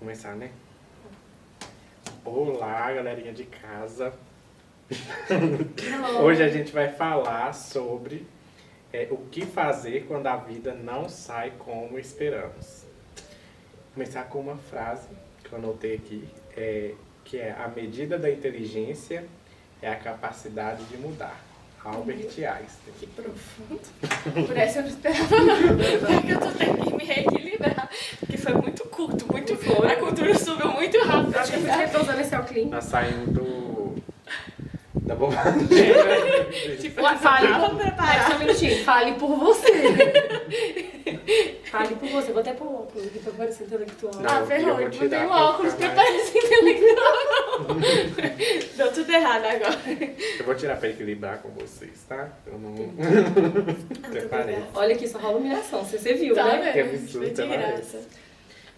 Começar, né? Olá, galerinha de casa. Hoje a gente vai falar sobre o que fazer quando a vida não sai como esperamos. Começar com uma frase que eu anotei aqui, que é: a medida da inteligência é a capacidade de mudar. Albert Einstein. Que profundo. Por essa eu não esperava não. Porque eu tô tendo que me reequilibrar. Porque foi muito curto, muito forte. A cultura subiu muito rápido. Acho que eu tô usando esse óculos. Nós saímos da bobagem. Tipo, fale por preparar. Só um minutinho. Fale por você. Fale por você. Vou até pôr o óculos aqui pra parecer intelectual. Não, Ferrou. eu vou Eu tirar botei o pra óculos ficar pra mais- parecer intelectual. Deu tudo errado agora. Eu vou tirar pra equilibrar com vocês, tá? Eu não preparei. Olha aqui, só rola humilhação. Você viu, Tá né? Que vendo? absurdo, Foi de tá vendo? graça.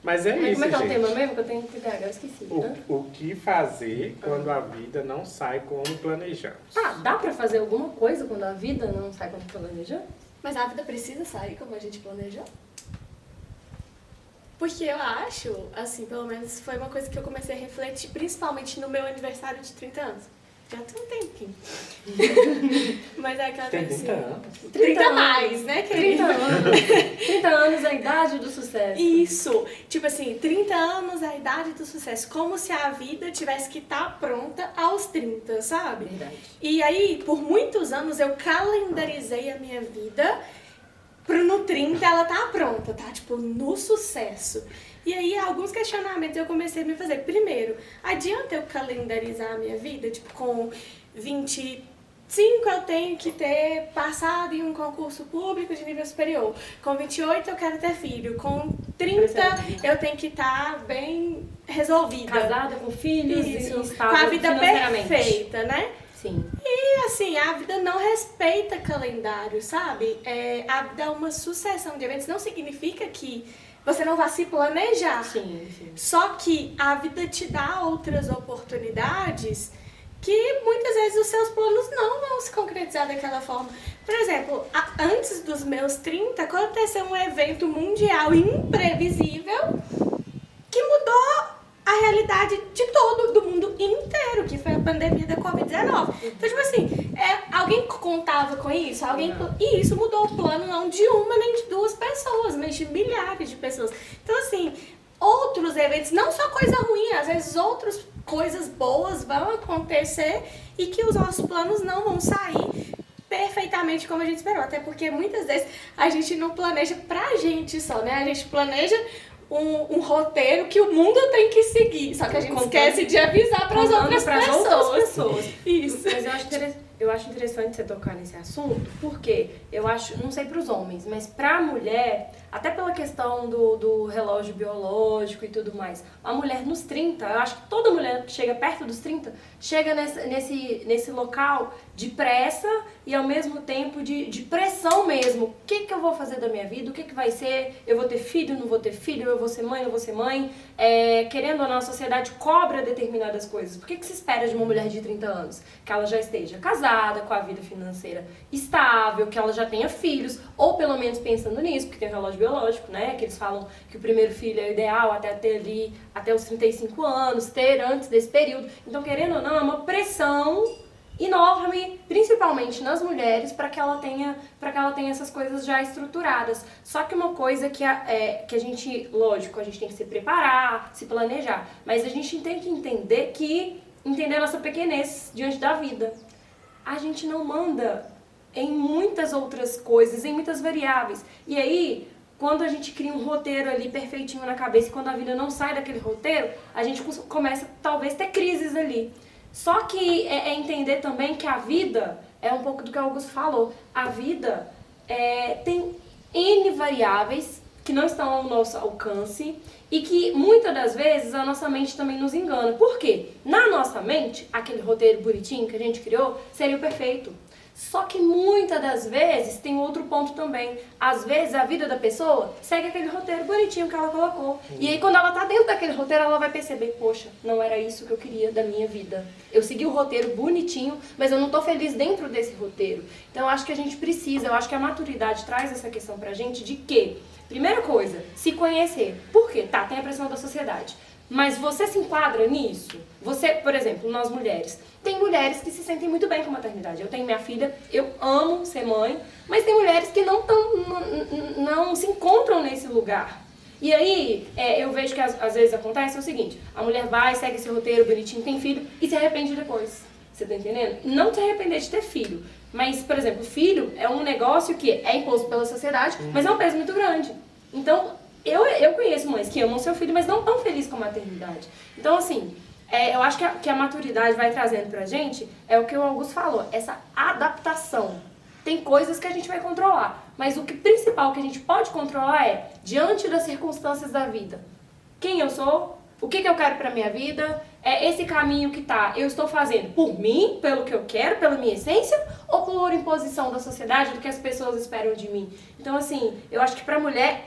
Mas é Mas isso, como é que é o gente. tema mesmo? Que eu tenho que pegar, eu esqueci. Hã? O que fazer quando a vida não sai como planejamos? Ah, dá pra fazer alguma coisa quando a vida não sai como planejamos? Mas a vida precisa sair como a gente planejou? Porque eu acho, assim, pelo menos foi uma coisa que eu comecei a refletir, principalmente no meu aniversário de 30 anos. Já tem um tempinho. Mas é aquela Tem coisa 30 assim. anos. 30 mais, né, 30 querida? anos. 30 anos, a idade do sucesso. Isso. Tipo assim, 30 anos, a idade do sucesso. Como se a vida tivesse que estar pronta aos 30, sabe? Verdade. E aí, por muitos anos, eu calendarizei a minha vida pro no 30 ela tá pronta, tá? Tipo, no sucesso. E aí, alguns questionamentos eu comecei a me fazer. Primeiro, adianta eu calendarizar a minha vida? Tipo, com 25 eu tenho que ter passado em um concurso público de nível superior. Com 28 eu quero ter filho. Com 30 eu tenho que estar bem resolvida. Casada com filhos Isso, e com estável a vida financeiramente. perfeita, né? Sim. E assim, a vida não respeita calendário, sabe? A vida é uma sucessão de eventos, não significa que você não vá se planejar. Sim, sim. Só que a vida te dá outras oportunidades que muitas vezes os seus planos não vão se concretizar daquela forma. Por exemplo, antes dos meus 30, aconteceu um evento mundial imprevisível que mudou a realidade de todo, do mundo inteiro, que foi a pandemia da Covid-19. Então, tipo assim, alguém contava com isso? E isso mudou o plano não de uma nem de duas pessoas, mas de milhares de pessoas. Então, assim, outros eventos, não só coisa ruim, às vezes outras coisas boas vão acontecer e que os nossos planos não vão sair perfeitamente como a gente esperou. Até porque muitas vezes a gente não planeja pra gente só, né? A gente planeja um roteiro que o mundo tem que seguir. Só que a gente esquece de avisar para as outras pessoas. Isso. Mas eu acho interessante você tocar nesse assunto, porque eu acho, não sei para os homens, mas para a mulher, até pela questão do relógio biológico e tudo mais, a mulher nos 30, eu acho que toda mulher que chega perto dos 30, chega nesse local de pressa e ao mesmo tempo de pressão mesmo. O que eu vou fazer da minha vida? O que vai ser? Eu vou ter filho? Não vou ter filho? Eu vou ser mãe? Não vou ser mãe? Querendo ou não, a sociedade cobra determinadas coisas. Por que se espera de uma mulher de 30 anos? Que ela já esteja casada, com a vida financeira estável, que ela já tenha filhos, ou pelo menos pensando nisso, porque tem o relógio biológico, né? Que eles falam que o primeiro filho é o ideal até os 35 anos, ter antes desse período. Então, querendo ou não, é uma pressão enorme, principalmente nas mulheres, para que ela tenha essas coisas já estruturadas. Só que uma coisa que a gente, lógico, a gente tem que se preparar, se planejar, mas a gente tem que entender nossa pequenez diante da vida. A gente não manda em muitas outras coisas, em muitas variáveis. E aí, quando a gente cria um roteiro ali perfeitinho na cabeça e quando a vida não sai daquele roteiro, a gente começa talvez ter crises ali. Só que é entender também que a vida é um pouco do que o Augusto falou. A vida tem N variáveis que não estão ao nosso alcance e que muitas das vezes a nossa mente também nos engana. Por quê? Na nossa mente, aquele roteiro bonitinho que a gente criou seria o perfeito. Só que muitas das vezes tem outro ponto também. Às vezes a vida da pessoa segue aquele roteiro bonitinho que ela colocou. E aí quando ela tá dentro daquele roteiro, ela vai perceber, poxa, não era isso que eu queria da minha vida. Eu segui o roteiro bonitinho, mas eu não tô feliz dentro desse roteiro. Então eu acho que a gente precisa, eu acho que a maturidade traz essa questão pra gente de que, primeira coisa, se conhecer. Por quê? Tá, tem a pressão da sociedade. Mas você se enquadra nisso? Você, por exemplo, nós mulheres, tem mulheres que se sentem muito bem com a maternidade. Eu tenho minha filha, eu amo ser mãe, mas tem mulheres que não se encontram nesse lugar. E aí, eu vejo que às vezes acontece o seguinte, a mulher vai, segue esse roteiro bonitinho, tem filho e se arrepende depois. Você tá entendendo? Não se arrepender de ter filho. Mas, por exemplo, filho é um negócio que é imposto pela sociedade, mas é um peso muito grande. Então, eu conheço mães que amam seu filho, mas não tão felizes com a maternidade. Então, assim, eu acho que a maturidade vai trazendo pra gente, é o que o Augusto falou, essa adaptação. Tem coisas que a gente vai controlar, mas o principal que a gente pode controlar é, diante das circunstâncias da vida, quem eu sou, o que eu quero pra minha vida, esse caminho que eu estou fazendo por mim, pelo que eu quero, pela minha essência, ou por imposição da sociedade, do que as pessoas esperam de mim. Então, assim, eu acho que pra mulher,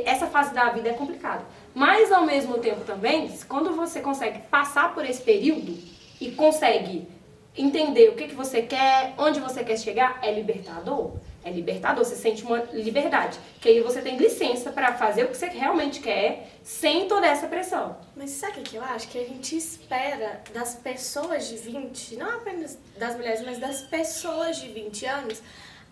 essa fase da vida é complicada. Mas, ao mesmo tempo também, quando você consegue passar por esse período e consegue entender o que você quer, onde você quer chegar, é libertador. É libertador, você sente uma liberdade. Que aí você tem licença pra fazer o que você realmente quer, sem toda essa pressão. Mas sabe o que eu acho? Que a gente espera das pessoas de 20, não apenas das mulheres, mas das pessoas de 20 anos,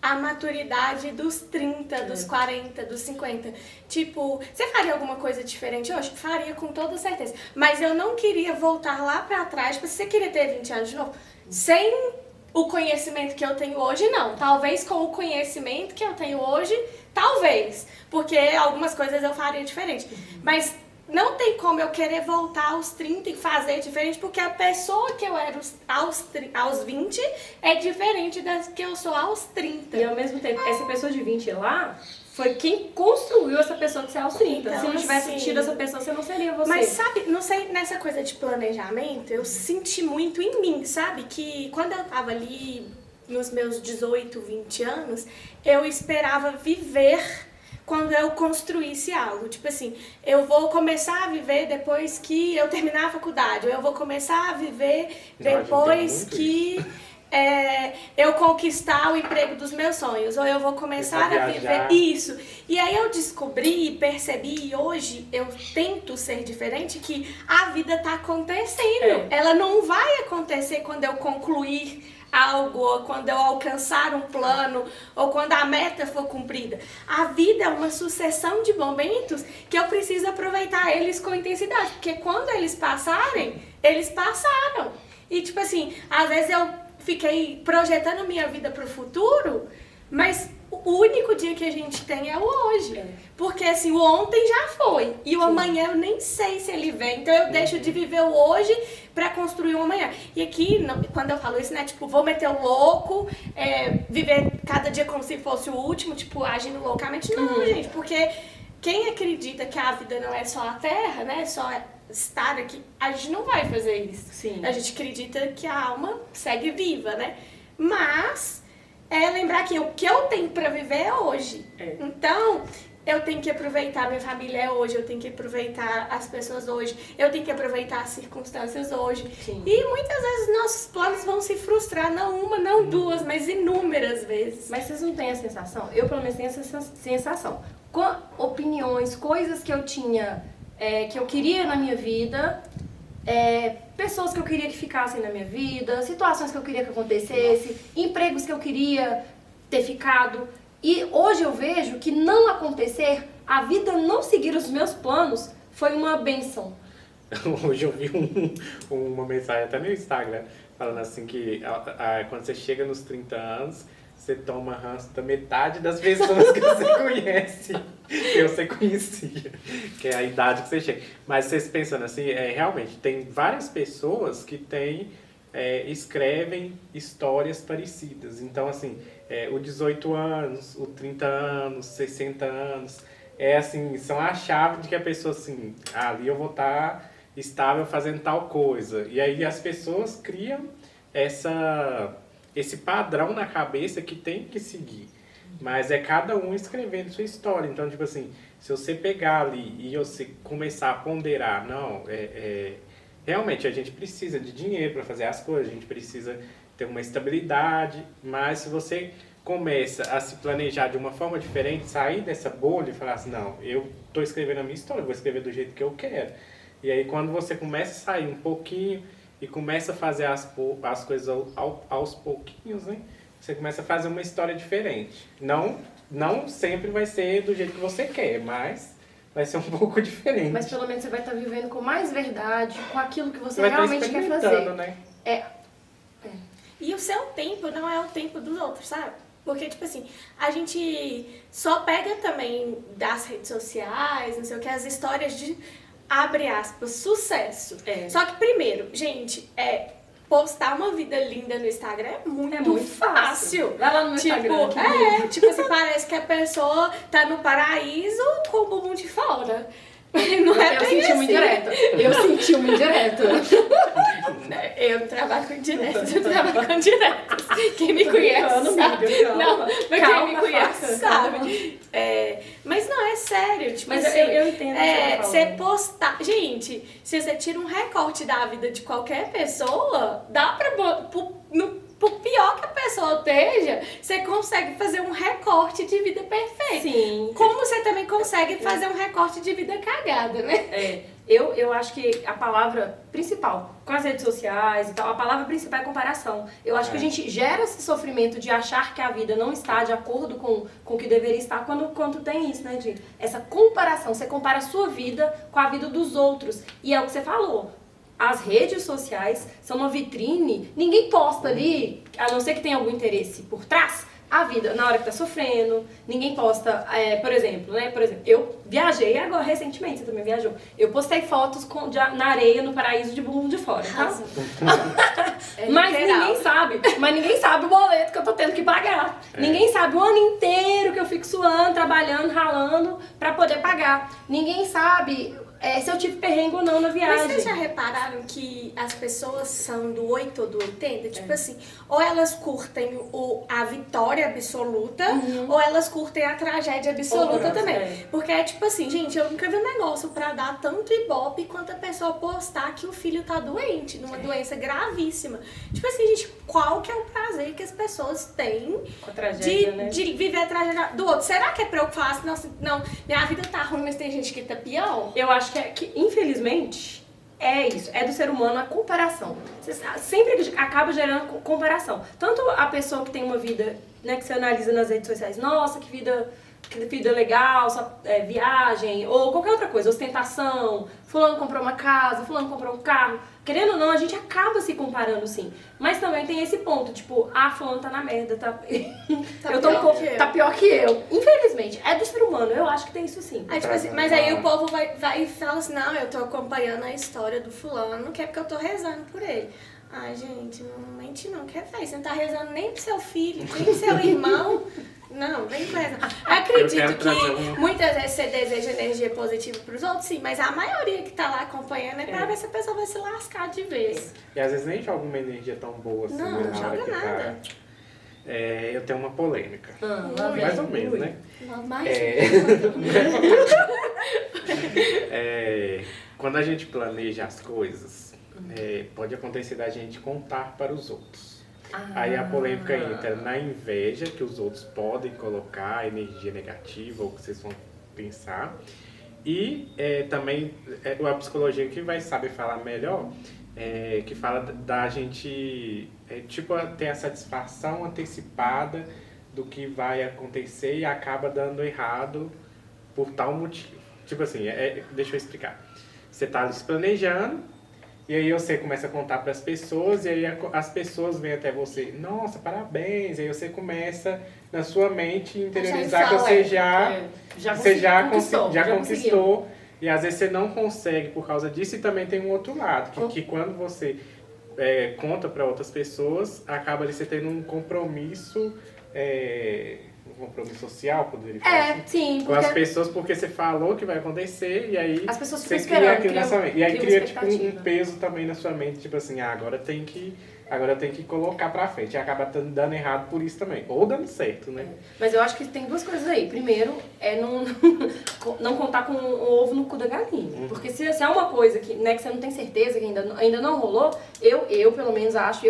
a maturidade dos 30, dos 40, dos 50. Tipo, você faria alguma coisa diferente hoje? Faria com toda certeza. Mas eu não queria voltar lá pra trás, porque você queria ter 20 anos de novo, sem o conhecimento que eu tenho hoje, não. Talvez com o conhecimento que eu tenho hoje, talvez. Porque algumas coisas eu faria diferente. Mas não tem como eu querer voltar aos 30 e fazer diferente, porque a pessoa que eu era aos 20 é diferente das que eu sou aos 30. E ao mesmo tempo, essa pessoa de 20 lá foi quem construiu essa pessoa que você é aos 30. Então, se não tivesse assim, tido essa pessoa, você não seria você. Mas sabe, não sei, nessa coisa de planejamento, eu senti muito em mim, sabe? Que quando eu tava ali nos meus 18, 20 anos, eu esperava viver quando eu construísse algo. Tipo assim, eu vou começar a viver depois que eu terminar a faculdade, ou eu vou começar a viver depois que eu conquistar o emprego dos meus sonhos, ou eu vou começar a viver isso. E aí eu descobri, percebi, e hoje eu tento ser diferente, que a vida tá acontecendo. Ela não vai acontecer quando eu concluir algo, ou quando eu alcançar um plano, ou quando a meta for cumprida. A vida é uma sucessão de momentos que eu preciso aproveitar eles com intensidade, porque quando eles passarem, eles passaram. E tipo assim, às vezes eu fiquei projetando a minha vida pro futuro, mas o único dia que a gente tem é o hoje. Porque assim, o ontem já foi. E o amanhã eu nem sei se ele vem. Então eu deixo de viver o hoje pra construir o amanhã. E aqui, quando eu falo isso, né, tipo, vou meter o louco, viver cada dia como se fosse o último, tipo, agindo loucamente. Não, gente, porque quem acredita que a vida não é só a terra, né, só estar aqui, a gente não vai fazer isso. Sim. A gente acredita que a alma segue viva, né? Mas lembrar que o que eu tenho pra viver é hoje. Então, eu tenho que aproveitar minha família hoje, eu tenho que aproveitar as pessoas hoje, eu tenho que aproveitar as circunstâncias hoje. Sim. E muitas vezes nossos planos vão se frustrar, não uma, não duas, mas inúmeras vezes. Mas vocês não têm a sensação? Eu, pelo menos, tenho essa sensação. Com opiniões, coisas que eu tinha, que eu queria na minha vida, pessoas que eu queria que ficassem na minha vida, situações que eu queria que acontecesse, empregos que eu queria ter ficado. E hoje eu vejo que não acontecer, a vida não seguir os meus planos, foi uma benção. Hoje eu vi uma mensagem até no Instagram, falando assim que quando você chega nos 30 anos, você toma ranço da metade das pessoas que você conhece, que você conhecia, que é a idade que você chega. Mas vocês pensando assim, realmente, tem várias pessoas que escrevem histórias parecidas. Então, assim, o 18 anos, o 30 anos, 60 anos, assim, são a chave de que a pessoa, assim, ali eu vou estar estável fazendo tal coisa. E aí as pessoas criam esse padrão na cabeça que tem que seguir. Mas é cada um escrevendo sua história. Então, tipo assim, se você pegar ali e você começar a ponderar, não, realmente a gente precisa de dinheiro para fazer as coisas, a gente precisa ter uma estabilidade, mas se você começa a se planejar de uma forma diferente, sair dessa bolha e falar assim, não, eu estou escrevendo a minha história, vou escrever do jeito que eu quero. E aí quando você começa a sair um pouquinho e começa a fazer as coisas aos pouquinhos, né? Você começa a fazer uma história diferente. Não sempre vai ser do jeito que você quer, mas vai ser um pouco diferente. Mas pelo menos você vai estar vivendo com mais verdade, com aquilo que você vai estar realmente quer fazer. experimentando, né? E o seu tempo não é o tempo dos outros, sabe? Porque, tipo assim, a gente só pega também das redes sociais, não sei o que, as histórias de, abre aspas, sucesso. Só que, primeiro, gente, postar uma vida linda no Instagram é muito fácil. Vai lá no meu Instagram. Tipo assim, parece que a pessoa tá no paraíso com o bumbum de fora. Não é eu senti uma indireta. Eu senti uma indireta. Eu não trabalho com indiretas, eu trabalho com diretas. Quem me conhece sabe. Não, mas quem me conhece sabe. Mas não, é sério. Tipo mas assim, eu entendo o que você tá você postar... Gente, se você tira um recorte da vida de qualquer pessoa, dá pra... Por pior que a pessoa esteja, você consegue fazer um recorte de vida perfeito. Sim. Como você também consegue fazer um recorte de vida cagada, né? Eu acho que a palavra principal, com as redes sociais e tal, a palavra principal é comparação. Eu acho que a gente gera esse sofrimento de achar que a vida não está de acordo com o que deveria estar quando tem isso, né, gente? Essa comparação, você compara a sua vida com a vida dos outros. E é o que você falou. As redes sociais são uma vitrine, ninguém posta ali, a não ser que tenha algum interesse por trás, a vida na hora que tá sofrendo, ninguém posta, por exemplo, eu viajei agora recentemente, você também viajou, eu postei fotos na areia, no paraíso de bumbum de fora, tá? Mas ninguém sabe o boleto que eu tô tendo que pagar, ninguém sabe o ano inteiro que eu fico suando, trabalhando, ralando pra poder pagar, ninguém sabe... se eu tive perrengue ou não na viagem. Mas vocês já repararam que as pessoas são do 8 ou do 80? Tipo assim, ou elas curtem a vitória absoluta, ou elas curtem a tragédia absoluta também. Porque é tipo assim, gente, eu nunca vi um negócio pra dar tanto ibope quanto a pessoa postar que o filho tá doente, numa doença gravíssima. Tipo assim, gente, qual que é o prazer que as pessoas têm com a tragédia, né? de viver a tragédia do outro? Será que é pra eu falar assim, não, minha vida tá ruim, mas tem gente que tá pior? Eu acho que infelizmente, é isso. É do ser humano a comparação. Você sempre acaba gerando comparação. Tanto a pessoa que tem uma vida, né, que você analisa nas redes sociais, nossa, que vida legal, só, viagem, ou qualquer outra coisa, ostentação, fulano comprou uma casa, fulano comprou um carro. Querendo ou não, a gente acaba se comparando, sim. Mas também tem esse ponto, tipo, fulano tá na merda, tá pior que eu. Infelizmente, é do ser humano, eu acho que tem isso sim. Tipo assim, mas aí o povo vai e fala assim, não, eu tô acompanhando a história do fulano, que é porque eu tô rezando por ele. Ai, gente, não mente não, que é feio. Você não tá rezando nem pro seu filho, nem pro seu irmão. Não, vem com essa. Eu acredito que muitas vezes você deseja energia positiva pros outros, sim, mas a maioria que tá lá acompanhando é pra ver se a pessoa vai se lascar de vez. E às vezes nem joga uma energia tão boa assim. Não, não joga nada. Eu tenho uma polêmica. Mais ou menos, né? Quando a gente planeja as coisas, pode acontecer da gente contar para os outros. Aí a polêmica entra na inveja, que os outros podem colocar energia negativa, ou que vocês vão pensar. E também a psicologia que vai saber falar melhor, que fala da gente ter a satisfação antecipada do que vai acontecer e acaba dando errado por tal motivo. Tipo assim, deixa eu explicar. Você tá se planejando, e aí você começa a contar para as pessoas, e aí as pessoas vêm até você, nossa, parabéns, e aí você começa na sua mente interiorizar que você já conquistou, e às vezes você não consegue por causa disso, e também tem um outro lado, que quando você conta para outras pessoas, acaba ali você tendo um compromisso social, poderia falar assim, sim, com as pessoas, porque você falou que vai acontecer, e aí as pessoas você ficam cria aquilo na sua mente. E aí cria tipo, um peso também na sua mente, tipo assim, agora eu tenho que colocar pra frente. E acaba dando errado por isso também. Ou dando certo, né? Mas eu acho que tem duas coisas aí. Primeiro, não contar com o ovo no cu da galinha. Porque se é uma coisa que você não tem certeza, que ainda não rolou, eu pelo menos acho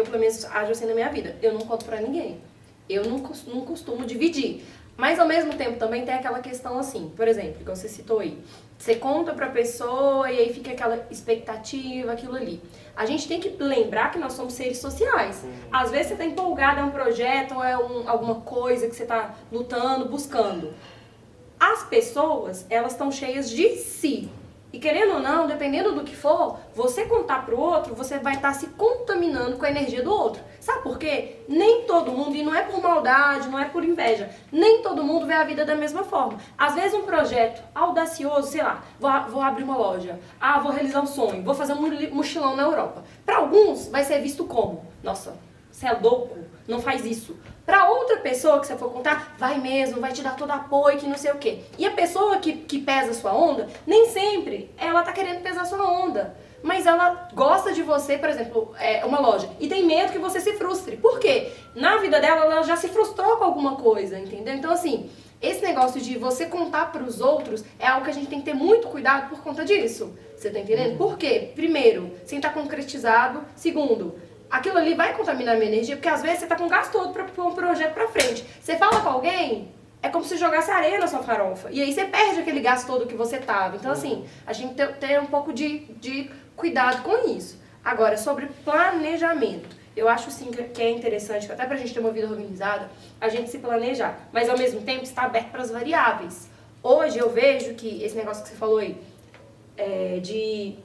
assim na minha vida. Eu não conto pra ninguém. Eu não costumo dividir. Mas ao mesmo tempo também tem aquela questão assim, por exemplo, que você citou aí. Você conta pra pessoa e aí fica aquela expectativa, aquilo ali. A gente tem que lembrar que nós somos seres sociais. Às vezes você tá empolgado, é um projeto, ou é alguma coisa que você tá lutando, buscando. As pessoas, elas estão cheias de si. E querendo ou não, dependendo do que for, você contar pro outro, você vai estar se contaminando com a energia do outro. Sabe por quê? Nem todo mundo, e não é por maldade, não é por inveja, nem todo mundo vê a vida da mesma forma. Às vezes um projeto audacioso, sei lá, vou abrir uma loja, vou realizar um sonho, vou fazer um mochilão na Europa. Para alguns vai ser visto como, nossa, você é louco, não faz isso. Pra outra pessoa que você for contar, vai mesmo, vai te dar todo apoio, que não sei o quê. E a pessoa que pesa a sua onda, nem sempre ela tá querendo pesar a sua onda. Mas ela gosta de você, por exemplo, uma loja, e tem medo que você se frustre. Por quê? Na vida dela, ela já se frustrou com alguma coisa, entendeu? Então, assim, esse negócio de você contar pros outros é algo que a gente tem que ter muito cuidado por conta disso. Você tá entendendo? Por quê? Primeiro, sem estar concretizado. Segundo, aquilo ali vai contaminar a minha energia, porque às vezes você tá com gasto todo pra pôr um projeto pra frente. Você fala com alguém, é como se jogasse areia na sua farofa. E aí você perde aquele gasto todo que você tava. Então, assim, a gente tem que ter um pouco de cuidado com isso. Agora, sobre planejamento. Eu acho, sim, que é interessante, até pra gente ter uma vida organizada, a gente se planejar. Mas, ao mesmo tempo, estar aberto para as variáveis. Hoje, eu vejo que esse negócio que você falou aí, de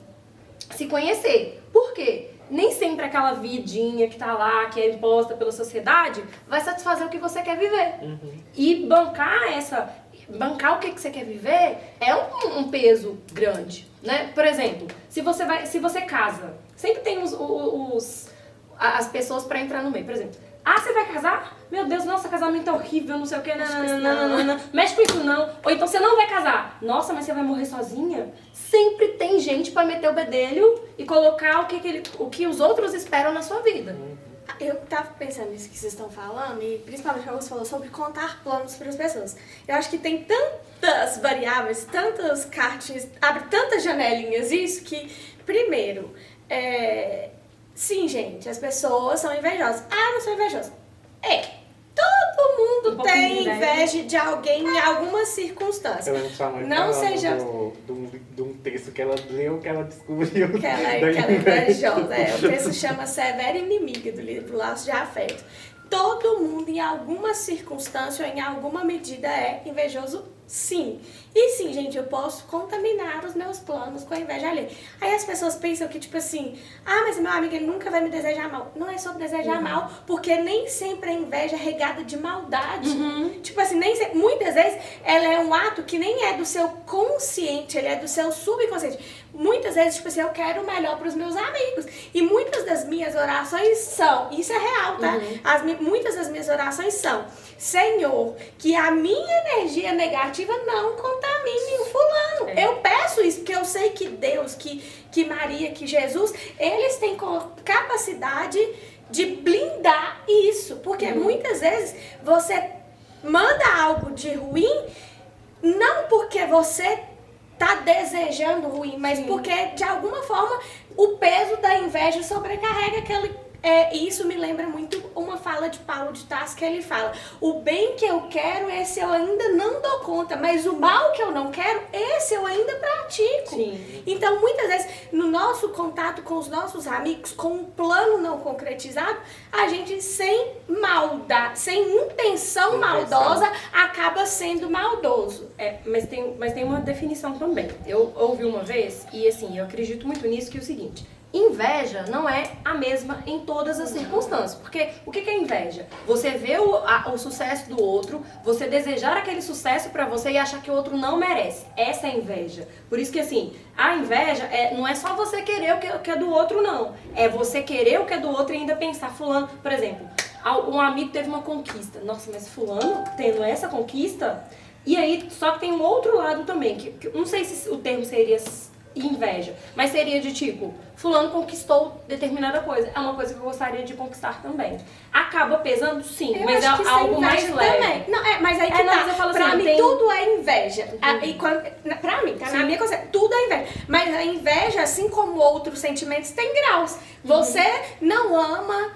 se conhecer. Por quê? Nem sempre aquela vidinha que tá lá, que é imposta pela sociedade, vai satisfazer o que você quer viver. E bancar o que você quer viver é um peso grande, né? Por exemplo, se você casa, sempre tem as pessoas pra entrar no meio. Por exemplo, você vai casar? Meu Deus, nossa, casamento é horrível, não sei o que, não. Mexe com isso não. Ou então você não vai casar. Nossa, mas você vai morrer sozinha? Sempre tem gente pra meter o bedelho e colocar o que os outros esperam na sua vida. Eu tava pensando nisso que vocês estão falando, e principalmente quando você falou sobre contar planos para as pessoas. Eu acho que tem tantas variáveis, tantos kartings, abre tantas janelinhas, isso que, primeiro, sim, gente, as pessoas são invejosas. Eu não sou invejosa. Todo mundo tem inveja de alguém em alguma circunstância. Eu lembro sua mãe não seja de um texto que ela leu, que ela descobriu. Que ela é invejosa. O texto chama Severa Inimiga, do livro Laços de Afeto. Todo mundo, em alguma circunstância ou em alguma medida, é invejoso, sim. E sim, gente, eu posso contaminar os meus planos com a inveja alheia. Aí as pessoas pensam que, tipo assim, mas meu amigo, ele nunca vai me desejar mal. Não é sobre desejar mal, porque nem sempre a inveja é regada de maldade. Tipo assim, muitas vezes ela é um ato que nem é do seu consciente, ele é do seu subconsciente. Muitas vezes, tipo assim, eu quero o melhor pros meus amigos. E muitas das minhas orações são, isso é real, tá? Muitas das minhas orações são, Senhor, que a minha energia negativa não contamine o fulano. Eu peço isso, porque eu sei que Deus, que Maria, que Jesus, eles têm capacidade de blindar isso. Porque muitas vezes você manda algo de ruim, não porque você tá desejando ruim, mas porque de alguma forma o peso da inveja sobrecarrega aquele. E isso me lembra muito uma fala de Paulo de Tarso, que ele fala: o bem que eu quero, esse eu ainda não dou conta, mas o mal que eu não quero, esse eu ainda pratico. Sim. Então, muitas vezes, no nosso contato com os nossos amigos, com um plano não concretizado, a gente sem maldade, sem intenção maldosa, acaba sendo maldoso. Mas tem uma definição também. Eu ouvi uma vez, e assim, eu acredito muito nisso, que é o seguinte: inveja não é a mesma em todas as circunstâncias. Porque o que é inveja? Você vê o sucesso do outro, você desejar aquele sucesso pra você e achar que o outro não merece. Essa é a inveja. Por isso que, assim, a inveja não é só você querer o que é do outro, não. É você querer o que é do outro e ainda pensar, fulano, por exemplo, um amigo teve uma conquista. Nossa, mas fulano tendo essa conquista... E aí, só que tem um outro lado também, que não sei se o termo seria inveja, mas seria de tipo, fulano conquistou determinada coisa, é uma coisa que eu gostaria de conquistar também. Acaba pesando, sim, mas é algo mais leve. Também. Não, mas aí que mas eu falo pra assim, mim tudo é inveja. Pra mim, tá? Na minha concepção, tudo é inveja. Mas a inveja, assim como outros sentimentos, tem graus. Você não ama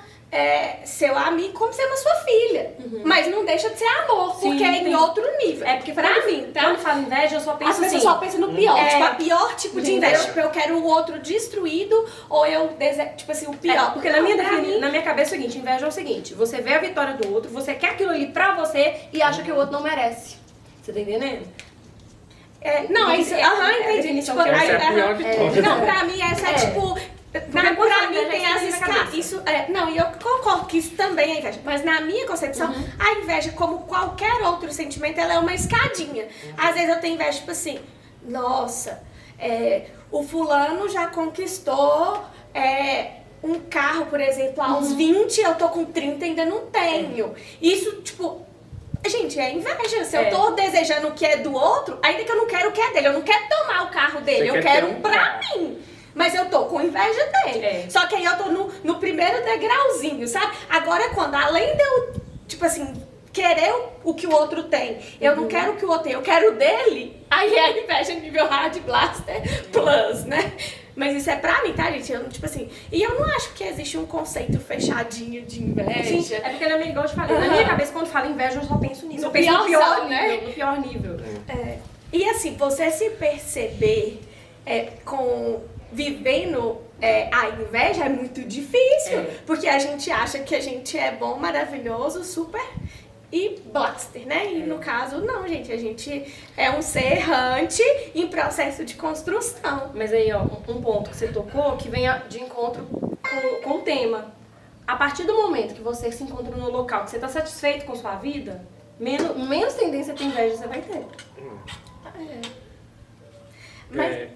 seu amigo como sendo a sua filha. Mas não deixa de ser amor, Sim, porque é em outro nível. É porque pra mim, tá? Quando falo inveja, eu só penso As pessoas assim. só pensam no pior, tipo, a pior tipo de Entendeu? inveja. Tipo, eu quero o outro destruído, ou eu desejo, tipo assim, o pior. Porque na minha cabeça é o seguinte, inveja é o seguinte, você vê a vitória do outro, você quer aquilo ali pra você e acha que o outro não merece. Você tá entendendo? Não, é isso. Entendi. definição Tipo, que eu- Essa é a pior de todas. não, pra mim essa é tipo. quando Pra fala mim inveja, tem isso as vem na escalas. cabeça. Isso, não, e eu concordo que isso também é inveja. Mas na minha concepção, a inveja, como qualquer outro sentimento, ela é uma escadinha. Às vezes eu tenho inveja, tipo assim, nossa, o fulano já conquistou um carro, por exemplo, aos 20, eu tô com 30 e ainda não tenho. Isso, tipo. Gente, é inveja. Se eu tô desejando o que é do outro, ainda que eu não quero o que é dele. Eu não quero tomar o carro dele, Você eu quer quero ter um pra carro. mim. Mas eu tô com inveja dele. Só que aí eu tô no primeiro degrauzinho, sabe? Agora quando, além de eu, tipo assim, querer o que o outro tem, eu não quero o que o outro tem, eu quero o dele, aí é a inveja nível Hard Blaster Plus, né? Mas isso é pra mim, tá, gente? Eu, tipo assim, e eu não acho que existe um conceito fechadinho de inveja. Sim, é porque na minha, igual eu te falei, na minha cabeça, quando falo inveja, eu só penso nisso. No Eu penso no piorzão, pior né? nível, no pior nível. E assim, você se perceber vivendo a inveja é muito difícil. Porque a gente acha que a gente é bom, maravilhoso, super e blaster, né? E no caso, não, gente. A gente é um ser errante em processo de construção. Mas aí, ó, um ponto que você tocou que vem de encontro com o tema. A partir do momento que você se encontra no local que você tá satisfeito com sua vida, menos tendência a ter inveja você vai ter. Mas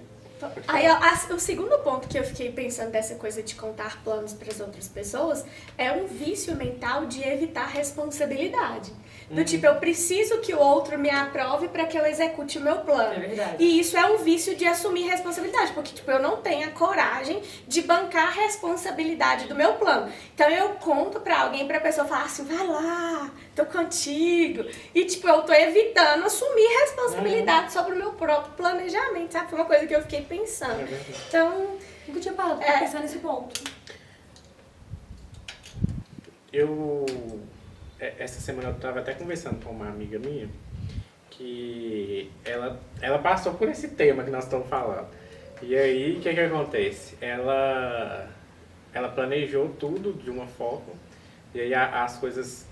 aí, o segundo ponto que eu fiquei pensando dessa coisa de contar planos para as outras pessoas é um vício mental de evitar responsabilidade. Do tipo, eu preciso que o outro me aprove para que eu execute o meu plano. É verdade. E isso é um vício de assumir responsabilidade, porque tipo, eu não tenho a coragem de bancar a responsabilidade do meu plano. Então eu conto para alguém, para a pessoa falar assim, vai lá, tô contigo. E tipo, eu tô evitando assumir responsabilidade sobre o meu próprio planejamento, sabe? Foi uma coisa que eu fiquei pensando. Então, Nunca tinha parado pra pensar nesse ponto. Essa semana eu estava até conversando com uma amiga minha que ela passou por esse tema que nós estamos falando. E aí, o que acontece? Ela planejou tudo de uma forma e aí as coisas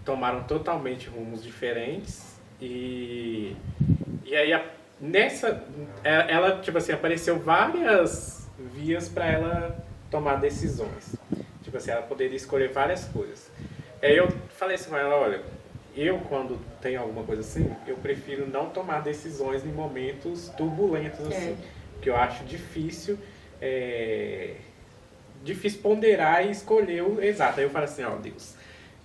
tomaram totalmente rumos diferentes e aí ela tipo assim, apareceu várias vias para ela tomar decisões. Tipo assim, ela poderia escolher várias coisas. Aí eu falei assim com ela, olha, eu quando tenho alguma coisa assim, eu prefiro não tomar decisões em momentos turbulentos assim, porque eu acho difícil ponderar e escolher o exato. Aí eu falo assim, ó, Deus,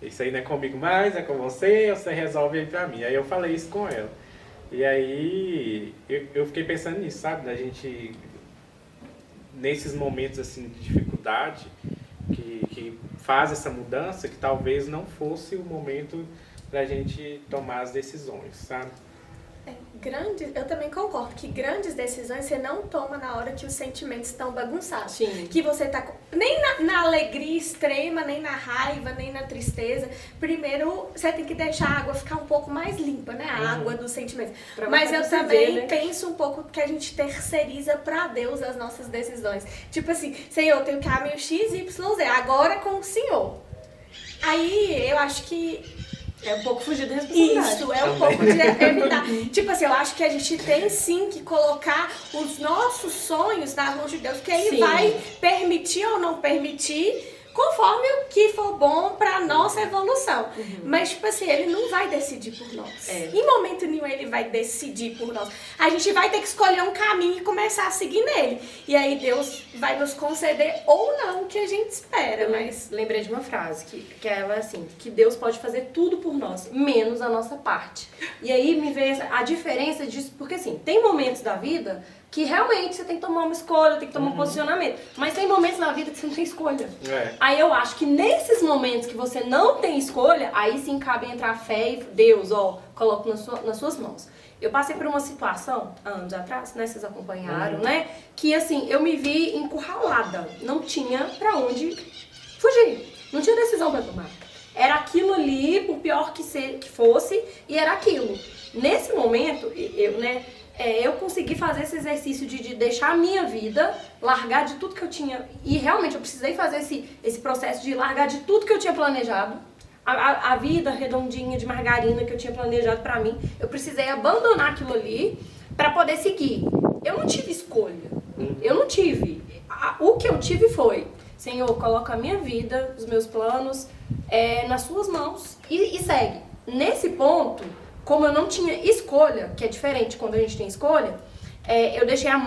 isso aí não é comigo mais, é com você resolve aí pra mim. Aí eu falei isso com ela. E aí eu fiquei pensando nisso, sabe, da gente, nesses momentos assim de dificuldade, que faz essa mudança, que talvez não fosse o momento da gente tomar as decisões, sabe? Eu também concordo que grandes decisões você não toma na hora que os sentimentos estão bagunçados. Sim. Que você tá nem na alegria extrema, nem na raiva, nem na tristeza. Primeiro, você tem que deixar a água ficar um pouco mais limpa, né? A água dos sentimentos. Mas eu também penso um pouco que a gente terceiriza pra Deus as nossas decisões. Tipo assim, Senhor, eu tenho caminho X, Y, Z, agora com o Senhor. Aí, eu acho que é um pouco fugir da responsabilidade. Isso, é um pouco de evitar. Tipo assim, eu acho que a gente tem sim que colocar os nossos sonhos nas mãos de Deus, que Ele vai permitir ou não permitir, conforme o que for bom pra nossa evolução. Mas, tipo assim, Ele não vai decidir por nós. Em momento nenhum Ele vai decidir por nós. A gente vai ter que escolher um caminho e começar a seguir nele. E aí Deus vai nos conceder ou não o que a gente espera. Mas lembrei de uma frase, que ela é assim, que Deus pode fazer tudo por nós, menos a nossa parte. E aí me veio a diferença disso, porque assim, tem momentos da vida que realmente você tem que tomar uma escolha, tem que tomar um posicionamento. Mas tem momentos na vida que você não tem escolha. Aí eu acho que nesses momentos que você não tem escolha, aí sim cabe entrar a fé e Deus, ó, coloco nas suas mãos. Eu passei por uma situação, há anos atrás, né, vocês acompanharam, né, que assim, eu me vi encurralada, não tinha pra onde fugir. Não tinha decisão pra tomar. Era aquilo ali, por pior que fosse, e era aquilo. Nesse momento, eu consegui fazer esse exercício de deixar a minha vida, largar de tudo que eu tinha. E realmente eu precisei fazer esse processo de largar de tudo que eu tinha planejado. A vida redondinha de margarina que eu tinha planejado pra mim. Eu precisei abandonar aquilo ali pra poder seguir. Eu não tive escolha. Eu não tive. O que eu tive foi: Senhor, coloca a minha vida, os meus planos nas suas mãos e segue. Nesse ponto, como eu não tinha escolha, que é diferente quando a gente tem escolha, eu deixei a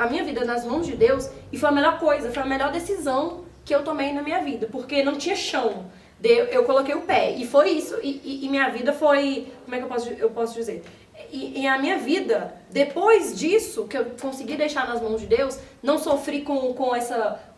minha vida nas mãos de Deus e foi a melhor coisa, foi a melhor decisão que eu tomei na minha vida, porque não tinha chão. Eu coloquei o pé e foi isso, e minha vida foi, como é que eu posso dizer? E a minha vida, depois disso, que eu consegui deixar nas mãos de Deus, não sofri com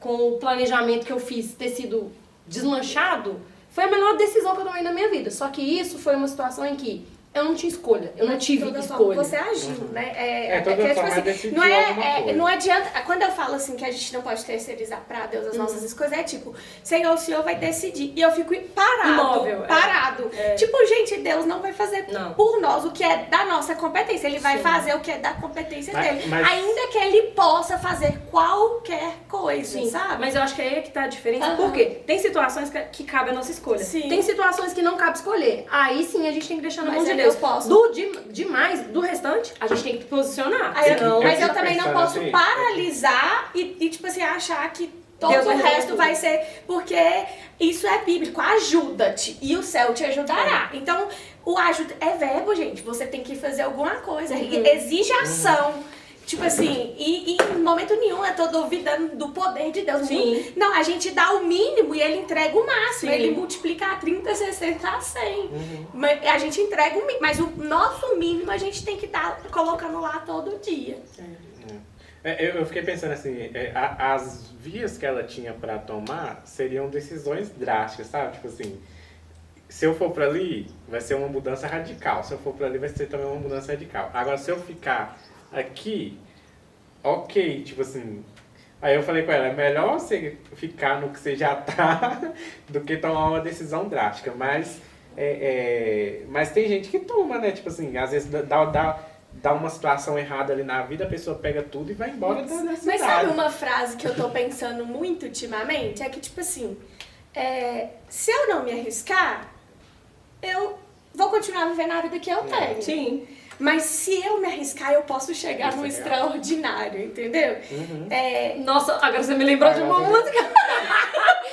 o planejamento que eu fiz ter sido desmanchado, foi a melhor decisão que eu tomei na minha vida. Só que isso foi uma situação em que eu não tinha escolha, eu não tive escolha. Você agiu, né? Toda forma decidiu alguma coisa. Não adianta, quando eu falo assim que a gente não pode terceirizar pra Deus as nossas escolhas, é tipo, Senhor, o Senhor vai decidir. E eu fico parado. Tipo, gente, Deus não vai fazer por nós o que é da nossa competência. Ele vai fazer o que é da competência dele. Ainda que ele possa fazer qualquer coisa, sabe? Mas eu acho que aí é que tá a diferença. Por quê? Tem situações que cabe a nossa escolha. Sim. Tem situações que não cabe escolher. Aí sim a gente tem que deixar na mão de Deus. Eu posso. Do restante, a gente tem que posicionar. Mas eu também não posso paralisar e tipo assim, achar que todo o resto vai ser... Porque isso é bíblico, ajuda-te e o céu te ajudará. Então, o ajuda é verbo, gente. Você tem que fazer alguma coisa. Exige ação. Tipo assim, e em momento nenhum eu tô duvidando do poder de Deus. Sim. Não, a gente dá o mínimo e ele entrega o máximo. Sim. Ele multiplica a 30, 60, a 100. Mas a gente entrega o mínimo. Mas o nosso mínimo a gente tem que estar colocando lá todo dia. Eu fiquei pensando assim, as vias que ela tinha pra tomar seriam decisões drásticas, sabe? Tipo assim, se eu for pra ali, vai ser uma mudança radical. Se eu for pra ali, vai ser também uma mudança radical. Agora, se eu ficar aqui, ok, tipo assim... Aí eu falei com ela, é melhor você ficar no que você já tá do que tomar uma decisão drástica. Mas tem gente que toma, né? Tipo assim, às vezes dá uma situação errada ali na vida, a pessoa pega tudo e vai embora da cidade. Mas sabe uma frase que eu tô pensando muito ultimamente? É que, tipo assim, se eu não me arriscar, eu vou continuar vivendo a vida que eu tenho. Sim. Mas se eu me arriscar, eu posso chegar no extraordinário, entendeu? Nossa, agora você me lembrou de uma música.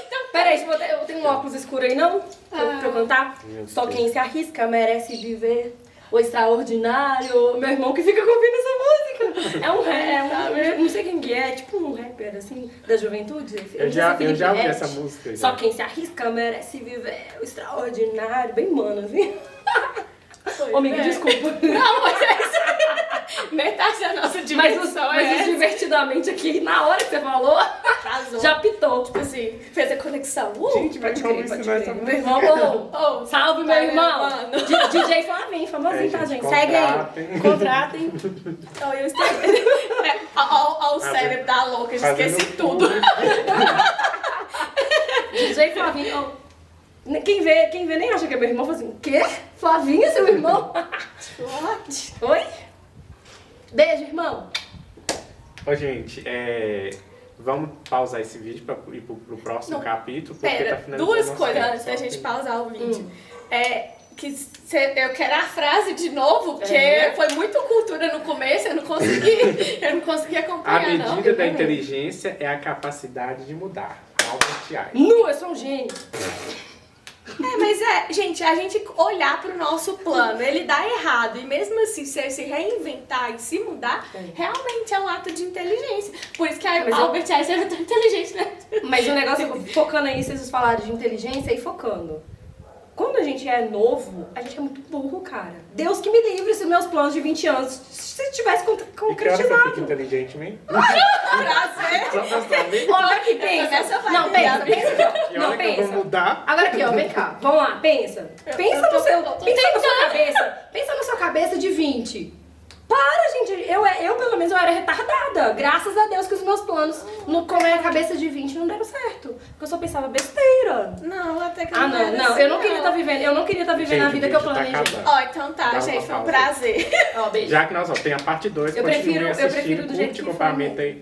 Então, peraí, eu tenho um óculos escuro aí, não? Pra eu cantar? Só quem se arrisca merece viver o extraordinário. Meu irmão que fica ouvindo essa música. Não sei quem que é, tipo um rapper, assim, da juventude. Eu já ouvi essa música. Já. Só quem se arrisca merece viver o extraordinário. Bem mano, assim. Ô, amiga, desculpa. Não, mas metade da nossa diversão mas divertidamente aqui, na hora que você falou, já pitou. Tipo assim, fez a conexão. Gente, vai como ensinar essa música. Meu irmão, salve meu irmão. DJ Flavinho, famosinho, tá, gente? Segue aí. Contratem. Olha o cérebro da louca, eu esqueci tudo. DJ Flavinho, quem vê nem acha que é meu irmão, fala assim, quê? Flavinho é seu irmão? What? Oi? Beijo, irmão. Ô, gente, vamos pausar esse vídeo pra ir pro próximo capítulo. Porque Pera, tá duas coisas antes da gente pausar o vídeo. Eu quero a frase de novo, porque foi muito cultura no começo, eu não consegui acompanhar, A medida da inteligência é a capacidade de mudar. Albert Einstein. Eu sou um gênio. Mas gente, a gente olhar pro nosso plano, ele dá errado, e mesmo assim, se reinventar e se mudar, realmente é um ato de inteligência. Por isso que Albert Einstein é tão inteligente, né? Mas o negócio, focando aí, vocês falaram de inteligência e focando. Quando a gente é novo, a gente é muito burro, cara. Deus que me livre se meus planos de 20 anos se tivesse concretizado. E que hora você fica inteligente, mesmo? Prazer! Só pra saber. Olha aqui, pensa. Não, pensa aqui, ó. Não, pensa. Eu vou mudar. Agora aqui, ó, vem cá. Vamos lá, pensa. Pensa na sua cabeça. Pensa na sua cabeça de 20. Para, gente. eu pelo menos, eu era retardada. Graças a Deus que os meus planos, com a minha cabeça de 20, não deram certo. Porque eu só pensava besteira. Não, até que Ah, não, não. Eu não queria estar vivendo, Gente, a vida que eu o vídeo tá planejei. acabando. Ó, então tá, Dá gente, uma foi um pausa. prazer. Ó, beijo. Já que nós tem a parte 2, Eu prefiro do jeito que compartilhe, foi. aí